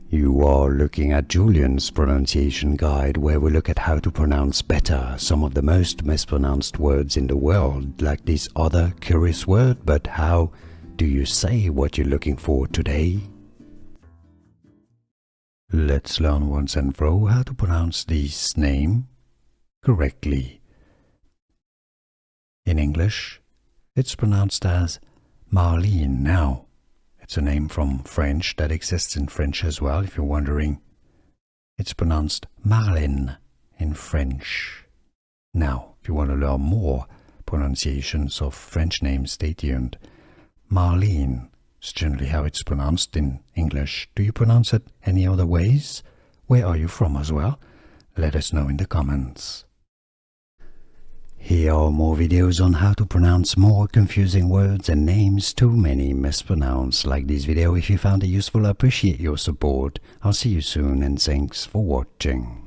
You are looking at Julian's pronunciation guide, where we look at how to pronounce better some of the most mispronounced words in the world, like this other curious word. But how do you say what you're looking for today? Let's learn once and for all how to pronounce this name correctly. In English, it's pronounced as Marlene. Now, it's a name from French that exists in French as well, if you're wondering. It's pronounced Marlene in French. Now, if you want to learn more pronunciations of French names, stay tuned. Marlene is generally how it's pronounced in English. Do you pronounce it any other ways? Where are you from as well? Let us know in the comments. Here are more videos on how to pronounce more confusing words and names too many mispronounced. Like this video if you found it useful. I appreciate your support. I'll see you soon and thanks for watching.